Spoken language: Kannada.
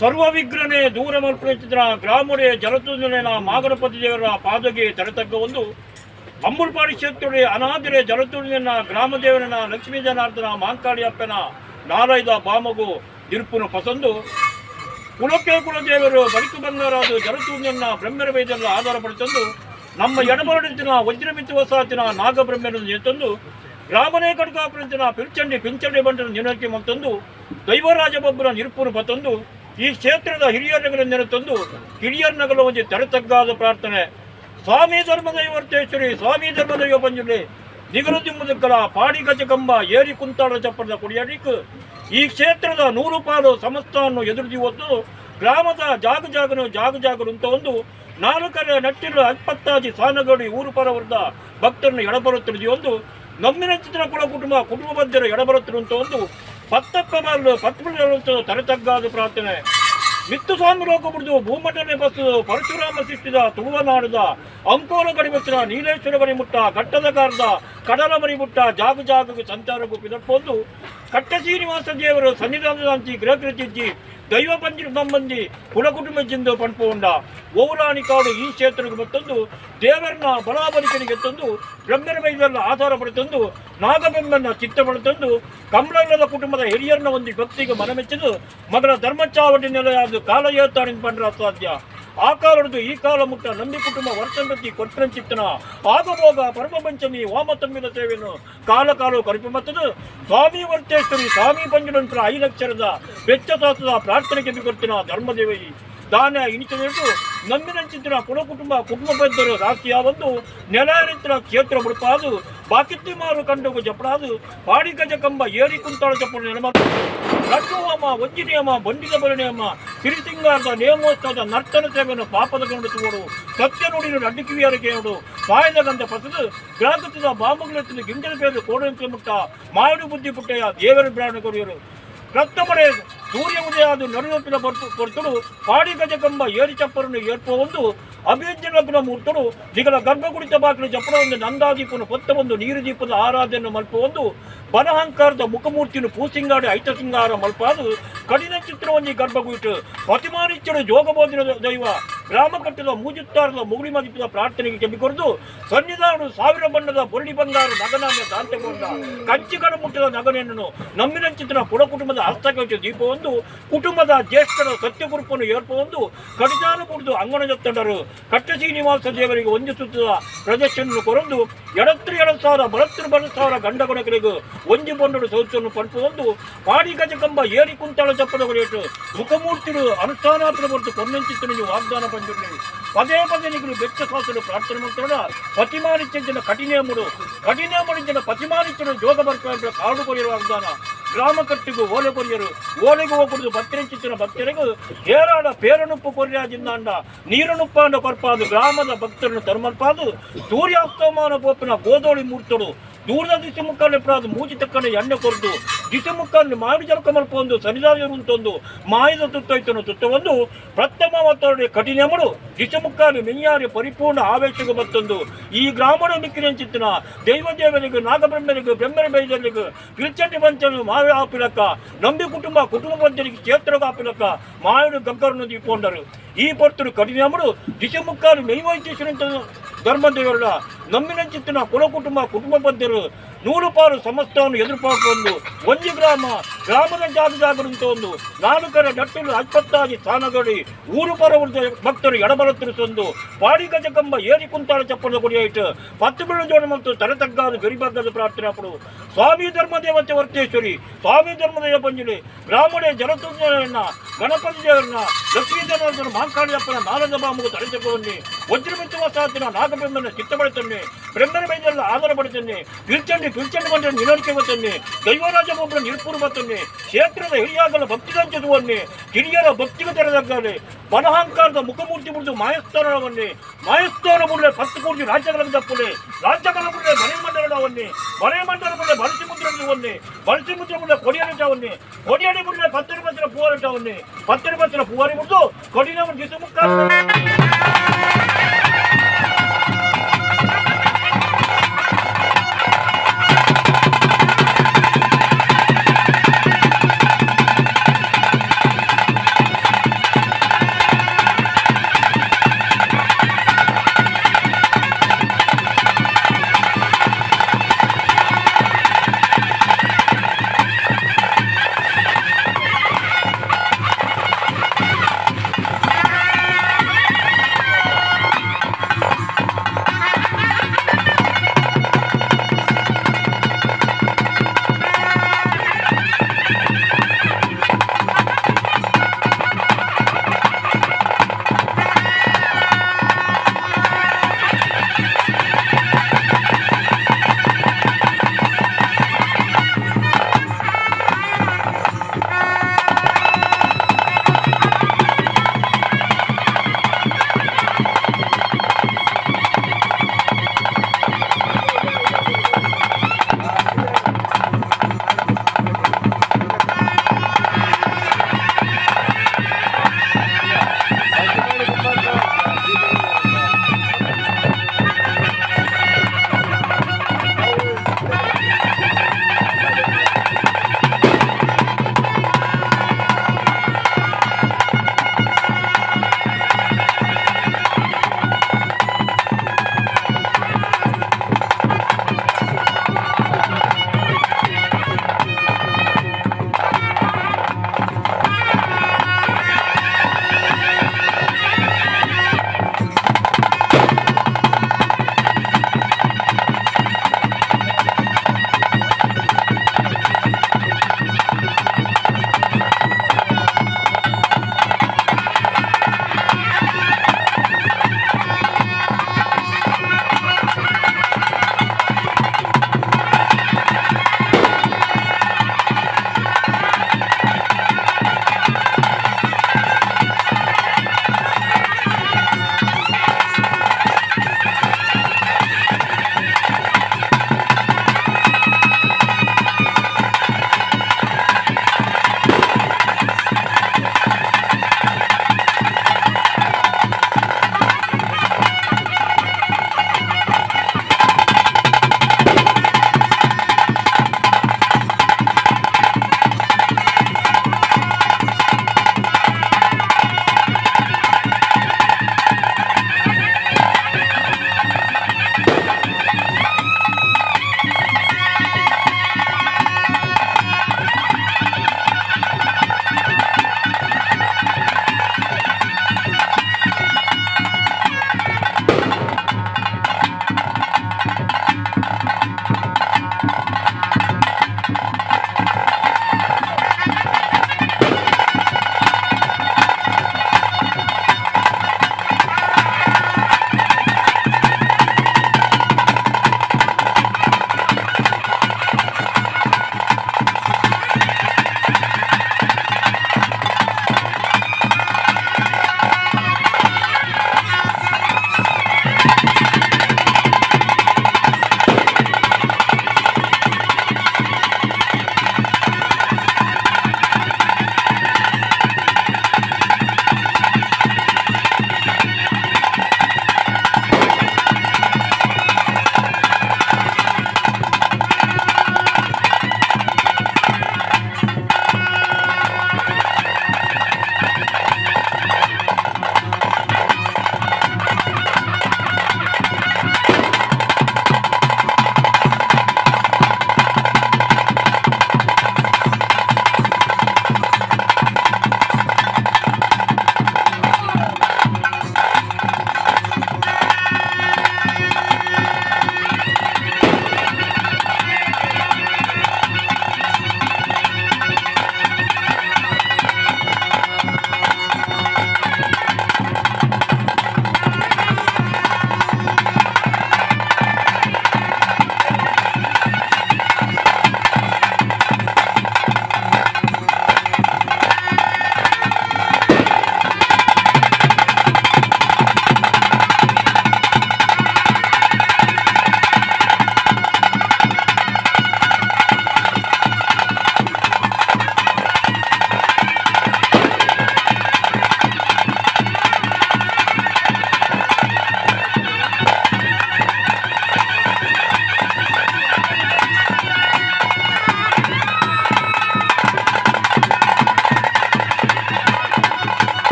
ಸರ್ವವಿಗ್ರಹಣೆ ದೂರ ಮಲ್ಪುತ್ತಿನ ಗ್ರಾಮಡೆ ಜಲತೂಂಜನ ಮಾಗಣಪತಿ ದೇವರ ಪಾದಗೆ ತಡೆತಕ್ಕ ಒಂದು ಅಂಬುಲ್ಪಾಡಿ ಕ್ಷೇತ್ರಡೆ ಅನಾದಿರೆ ಜಲತೂಂಜನ ಗ್ರಾಮದೇವರನ ಲಕ್ಷ್ಮೀ ಜನಾರ್ದನ ಮಾಂಕಾಳಿ ಅಪ್ಪನ ನಾರಾಯದ ಬಾಮಗು ತಿರುಪುನ ಪಸಂದು ಕುಲಕ್ಕೆ ಕುಲದೇವರು ಬಳಿಕು ಬಂಗಾರಾದ ಜಲತೂಂಜನ ಬ್ರಹ್ಮರ ವೈದ್ಯರ ಆಧಾರಪಡಿಸಂದು ನಮ್ಮ ಎಡಬರಡಿನ ವಜ್ರಮಿತ್ತು ವಸಾತಿನ ನಾಗಬ್ರಹ್ಮರನ್ನು ಎತ್ತಂದು ಗ್ರಾಮನೇ ಕಡ್ಕಾಪುರಂತಿನ ಪಿಂಚಂಡಿ ಬಂಡನ ನಿನಕ್ಕೆ ಮತ್ತೊಂದು ದೈವರಾಜಬೊಬ್ಬರ ನಿರುಪುರು ಬತ್ತೊಂದು ಈ ಕ್ಷೇತ್ರದ ಹಿರಿಯರ ನೆನೆತಂದು ಕಿರಿಯರ್ನಗಲ ಒಂದು ತಡೆತಗ್ಗಾದ ಪ್ರಾರ್ಥನೆ. ಸ್ವಾಮಿ ಧರ್ಮದೈವರ್ತೇಶ್ವರಿ, ಸ್ವಾಮಿ ಧರ್ಮದೈವ ಪಂಜುರ್ಲಿ, ನಿಗಲುದಿಮ್ಮುದಕ್ಕಲ ಪಾಡಿ ಗಜಕಂಬ ಏರಿ ಕುಂತಾಳ ಚಪ್ಪರದ ಕುಡಿಯಡಿಕ್ ಈ ಕ್ಷೇತ್ರದ 100 ಪಾಲು ಸಮಸ್ತವನ್ನು ಎದುರಿಸಿ ಹೊತ್ತು ಗ್ರಾಮದ ಜಾಗರು ಅಂತ ಒಂದು 4 ನಟ್ಟಿರ 20 ಸಾನಗಡಿ ಊರು ಪರವರ್ದ ಭಕ್ತರನ್ನು ಎಡಬರುತ್ತಿರುವುದು ಒಂದು ನಮ್ಮಿನ ಚಿತ್ರ ಕುಟುಂಬ ಬದ್ಧರ ಎಡಬರುತ್ತಿರುವಂಥ ಒಂದು 10 ತಡೆತಗ್ಗಾದ ಪ್ರಾರ್ಥನೆ. ಮಿತ್ತು ಸ್ವಾಮಿ ಲೋಕಬಿಡ್ದು ಭೂಮಂಡನೆ ಬಸ್ಸು ಪರಶುರಾಮ ಸೃಷ್ಟಿದ ತುಳುವನಾಡದ ಅಂಕೋಲ ಗಡಿಮುಟ್ಟಿನ ನೀಲೇಶ್ವರ ಗಡಿಮುಟ್ಟ ಘಟ್ಟದ ಕಾರದ ಕಡಲ ಮರಿಮುಟ್ಟ ಜಾಗಕ್ಕೆ ಸಂಚಾರಕ್ಕೂ ಪಿದಪ್ಪೊಂದು ಕಟ್ಟ ಶ್ರೀನಿವಾಸ ದೇವರು ಸನ್ನಿಧಾನದಾಂತಿ ಗೃಹಕೃತಿಜ್ಜಿ ದೈವ ಪಂಜಿ ಸಂಬಂಧಿ ಕುಲಕುಟುಂಬದಿಂದ ಪಂಪುಕೊಂಡ ಓವುರಾಣಿ ಕಾಡು ಈ ಕ್ಷೇತ್ರಕ್ಕೆ ಮತ್ತೊಂದು ದೇವರನ್ನ ಬಲಾಬಲಿಕನಿಗೆ ತಂದು ಬ್ರಹ್ಮರ ವೈದ್ಯರನ್ನ ಆಧಾರ ಪಡೆತಂದು ನಾಗಬೆಂಬನ್ನ ಚಿತ್ತ ಪಡೆತಂದು ಕಮಲದ ಕುಟುಂಬದ ಹಿರಿಯರನ್ನ ಒಂದು ಭಕ್ತಿಗೆ ಮನಮೆಚ್ಚದು ಮಗಳ ಧರ್ಮಚಾವಟಿ ನೆಲೆಯಾದ ಕಾಲ ಏತಾಣಿನ ಪಂಡ್ರ ಅಸಾಧ್ಯ ಆ ಕಾಲದ್ದು ಈ ಕಾಲ ಮುಟ್ಟ ನಂಬಿ ಕುಟುಂಬ ವರ್ಷಂಬತ್ತಿ ಕೊಟ್ಟಂಚಿತ್ತನ ಆಗಭೋಗ ಪರಮ ಪಂಚಮಿ ವಾಮ ತಮ್ಮಿನ ಸೇವೆಯನ್ನು ಕಾಲ ಕರಿಪು ಮತ್ತದು ಸ್ವಾಮಿ ವರ್ತೇಶ್ವರಿ ಸ್ವಾಮಿ ಪಂಜುನಂತರ 5 ಲಕ್ಷರದ ವೆಚ್ಚ ಸಾಸದ ಪ್ರಾರ್ಥನೆಗೆ ಬಿಗೊತ್ತಿನ ಧರ್ಮದೇವಿ ದಾನ ಇನಿಚಬೇಕು ನಂಬಿನಂಚಿತ್ತಿನ ಕುಟುಂಬ ಬದ್ಧರು ರಾಶಿಯ ಒಂದು ನೆಲೆಯರಿತ್ತಿನ ಕ್ಷೇತ್ರ ಬುಡಪಾದು ಬಾಕಿತ್ತಿ ಮಾರು ಕಂಡುಗು ಜಪಡಾದು ಪಾಡಿ ಗಜಕಂಬ ಏರಿ ಕುಂತಾಳ ಚಪ್ಪು ನೆನಮ ಲಡ್ಡುಹೋಮ ವಂಜಿನಿಯಮ ಬಂಡಿದ ಬಲನಿಯಮ ಸಿರಿಸಿಂಗಾರದ ನೇಮೋತ್ಸವದ ನರ್ತನ ಸೇವೆಯನ್ನು ಪಾಪದ ಗಂಡು ತೋಡು ಸತ್ಯ ನುಡಿನ ಅಡ್ಡಿಕಿವಿಯರಿಗೆ ನೋಡು ಸಾಯದ ಗಂಧ ಪಸದು ಗ್ರಾಹಕದ ಬಾಂಬುಗಳೆತ್ತಿನ ಗಿಂಜಲ ಬೇರು ಕೋಡಂತೆ ಮುಟ್ಟ ಮಾಡು ಬುದ್ಧಿ ಪುಟ್ಟೆಯ ದೇವರ ಬ್ರಾಹ್ಮಣ ಕೊರಿಯರು ರಕ್ತಮಡೆ ಸೂರ್ಯ ಉದಯಾದ ನಡುನೊಟ್ಟಿನ ಹೊರತುಡು ಪಾಡಿ ಗಜಕಂಬ ಏರಿ ಚಪ್ಪರನ್ನು ಏರ್ಪುವ ಒಂದು ಅಭಿಜ್ಞನ ಮೂರ್ತರು ದಿಗಲ ಗರ್ಭಗುಡಿತ ಬಾಗಿಲು ಜಪಡ ಒಂದು ನಂದಾದೀಪನು ಹೊತ್ತ ಒಂದು ನೀರು ದೀಪದ ಆರಾಧನೆಯನ್ನು ಮಲ್ಪುವ ಒಂದು ಬನಹಂಕಾರದ ಮುಖಮೂರ್ತಿಯನ್ನು ಪೂಸಿಂಗಾಡಿ ಐತಸಿಂಗಾರ ಮಲ್ಪಾದು ಕಡಿನ ಚಿತ್ರವೊಂದಿ ಗರ್ಭಗುಯಿಟ್ಟು ಪ್ರತಿಮಾನಿಚ್ಚರು ಜೋಗಬೋಧಿನ ದೈವ ಗ್ರಾಮ ಕಟ್ಟದ ಮೂಜುತ್ತಾರದ ಮುಗುಳಿ ಮದಿಪಿದ ಪ್ರಾರ್ಥನೆಗೆ ಕೆಮ್ಮಿಕೊರೆದು ಸನ್ನಿಧಾನ 1000 ಬಣ್ಣದ ಬೊರಡಿ ಬಂಗಾರ ನಗನಾಗ ದಾಂತೆಗೊಂಡ ಕಂಚಿಗಡ ಮುಟ್ಟದ ನಗನೆಯನ್ನು ನಮ್ಮಿನಂಚಿತ್ತಿನ ಕುಟುಂಬದ ಹಸ್ತಕವಿಟ್ಟು ದೀಪವೊಂದು ಕುಟುಂಬದ ಜ್ಯೇಷ್ಠರ ಸತ್ಯಗುರುಪನ್ನು ಏರ್ಪೊಂದು ಕಡಿದಾನು ಕುಡಿದು ಅಂಗಣ ಜತ್ತಂಡರು ಕಟ್ಟ ಶ್ರೀನಿವಾಸ ದೇವರಿಗೆ ಒಂದು ಸುತ್ತದ ಪ್ರದರ್ಶನ ಕೊರಂದು 2,000 ಬಲತ್ರ ಗಂಡ ಕೊಡಕರಿಗೂ ಒಂಜಿ ಬಂಡರು ಸೌಚನ್ನು ಪಂಪುವೊಂದು ಪಾಡಿ ಗಜಕಂಬ ಏರಿ ಕುಂತಾಳ ಚಪ್ಪದ ಕೊರೆಯಿಟ್ಟು ಮುಖಮೂರ್ತಿಗಳು ಅನುಷ್ಠಾನಾಪದ ಹೊರತು ಕೊನ್ನಂಚಿತ್ತನಿಗೆ ವಾಗ್ದಾನ ಪಂಜುರ್ಲಿ ಪದೇ ನಿಗಲು ಬೆಚ್ಚ ಸಾಸಲು ಪ್ರಾರ್ಥನೆ ಮಾಡ್ತಾರ ಪತಿಮಾನಿಚ್ಚಿನ ಕಠಿಣಮಡಿಂಚಿನ ಪತಿಮಾನಿಚ್ಚರು ಜೋಗ ಬರ್ತಾರೆ ಕಾಡು ಕೊರಿಯರು ವಾಗ್ದಾನ ಗ್ರಾಮ ಕಟ್ಟಿಗೂ ಓಲೆ ಕೊರಿಯರು ಓಲೆಗೂ ಹೋಗ್ಬಿಡುದು ಭಕ್ತರಿಂಚಿನ ಭಕ್ತರಿಗೂ ಹೇರಾಡ ಪೇರನುಪ್ಪು ಕೊರಿಯಾಜಿಂದಾಂಡ ನೀರನುಪ್ಪಾಂಡ ಪರ್ಪಾದು ಗ್ರಾಮದ ಭಕ್ತರನ್ನು ತರುಮಲ್ಪಾದು ಸೂರ್ಯಾಸ್ತಮಾನ ಪೋಪಿನ ಗೋದೋಳಿ ಮೂರ್ತರು ದೂರದ ದಿಸೆ ಮುಖಾన్ని ಪ್ರಾದು ಮೂಜಿ ತಕ್ಕಂಡೆ ಎಣ್ಣೆ ಕೊರದು ದಿಸೆ ಮುಖಾన్ని ಮಾಡಿ ಜಲಕ ಮಲ್ಪೊಂದು ಸರಿದಾದ ಉಂಟೊಂದು ಮಾಯದ ತುತ್ತೈತನು ತುತ್ತವೊಂದು ಪ್ರಥಮ ಮತ್ತೊರಡೆ ಕಠಿಣಮಡು ದಿಸೆ ಮುಖಾన్ని ಮೆಯ್ಯಾರಿ ಪರಿಪೂರ್ಣ ಆವೇಶಕ್ಕೆ ಬತ್ತೊಂದು ಈ ಗ್ರಾಮದ ಮಿಕ್ಕಿನ ದೈವದೇವನಿಗೂ ನಾಗಬ್ರಹ್ಮನಿಗೂ ಬ್ರಹ್ಮರ ಬೈದನಿಗೂ ಕಿರ್ಚಟಿ ಪಂಚನು ಮಾವೆ ಆಪಿಲಕ್ಕ ನಂಬಿ ಕುಟುಂಬ ಬಂಧನಿಗೆ ಕ್ಷೇತ್ರಗ ಆಪಿಲಕ್ಕ ಮಾಯಡು ಗಗ್ಗರನ್ನು ದೀಪೊಂಡರು ಈ ಪೊರ್ತರು ಕಠಿಣಮಡು ದಿಸೆ ಮುಖಾన్ని ಮೆಯ್ವೈತೇಶ್ವರಂತ ಧರ್ಮದೇವರ ನಮ್ಮಿನಂಚಿತ್ತಿನ ಕುಟುಂಬ ಬದ್ಧರು 100 ಪಾಲು ಸಮಸ್ತವನ್ನು ಎದುರುಪಾಕೊಂಡು ಒಂಜಿ ಗ್ರಾಮದ ಜಾಗರುಂತ ಒಂದು 4 ನಟ್ಟಿಲು 20 ಸ್ಥಾನಗಡಿ ಊರು ಪರವರ್ದ ಭಕ್ತರು ಎಡಬಲತ್ತಿರಿಸೊಂದು ಪಾಡಿ ಗಜಕಂಬ ಏರಿ ಕುಂತಾಳ ಚಪ್ಪರದ ಕೊಡಿಯಾಯಿತು 10 ಬೀಳು ಜೋಡ ಮತ್ತು ತಲೆತಗ್ಗಾದ ಗರಿಬಗ್ಗದ ಪ್ರಾರ್ಥನೆ ಪಡು ಸ್ವಾಮಿ ಧರ್ಮದೇವತೆ ವರ್ತೇಶ್ವರಿ ಸ್ವಾಮಿ ಧರ್ಮದೇವ ಪಂಜುಲಿ ಗ್ರಾಮಡೆ ಜಲತುಂಜನ ಗಣಪತಿ ದೇವರನ್ನ ಲಕ್ಷ್ಮೀ ಜನಾರ್ದನ ಮಾಂಕಾಳಿಯಪ್ಪನ ನಾರದ ಬಾಮುಗ ತಡೆತಕ್ಕವನ್ನಿ ವಜ್ರಮಿತ್ತುವ ಸಾತಿನ ನಾಗಬ್ರಹ್ಮನ ಚಿತ್ತಪಡುತ್ತನ್ನೇ ಬ್ರಹ್ಮನ ಬೈದೆಲ್ಲ ಆಧಾರ ಪಡುತ್ತನ್ನೇ ಪಿಲ್ಚಂಡಿ ಬಂದರೆ ನಿನರಿಕೆ ಬತ್ತನ್ನೇ ದೈವರಾಜಬೊಬ್ಬರ ನಿರುಪುರು ಬತ್ತನ್ನೇ ಕ್ಷೇತ್ರದ ಹಿರಿಯಾಗಲ ಭಕ್ತಿಗಂಚದುವನ್ನೇ ಹಿರಿಯರ ಭಕ್ತಿಗೆ ತೆರೆದಗ್ಗಾನೆ ಬನಹಂಕಾರದ ಮುಖಮೂರ್ತಿ ಮುರಿದು ಮಾಯಸ್ಥಾನವನ್ನೇ ಮಾಯಸ್ಥಾನ ಮುಡ್ಲೆ 10 ಕೋಟಿ ರಾಜ್ಯಗಳ ತಪ್ಪುಲೆ ರಾಜ್ಯಗಳ ಮುಡ್ಲೆ ಮನೆ ಮಂಡಲ ಮುಡ್ಲೆ ಬಲಸಿ ಮುದ್ರವನ್ನೇ ಬಲಸಿ ಮುದ್ರ ಮುಡ್ಲೆ ಕೊಡಿಯಡಿ ಮುಡ್ಲೆ 10 ಪೂವಾರಟವನ್ನೇ 10 ಪೂವಾರಿ ಮುಡ್ದು ಕೊಡಿನ ದಿಸು ಮುಖ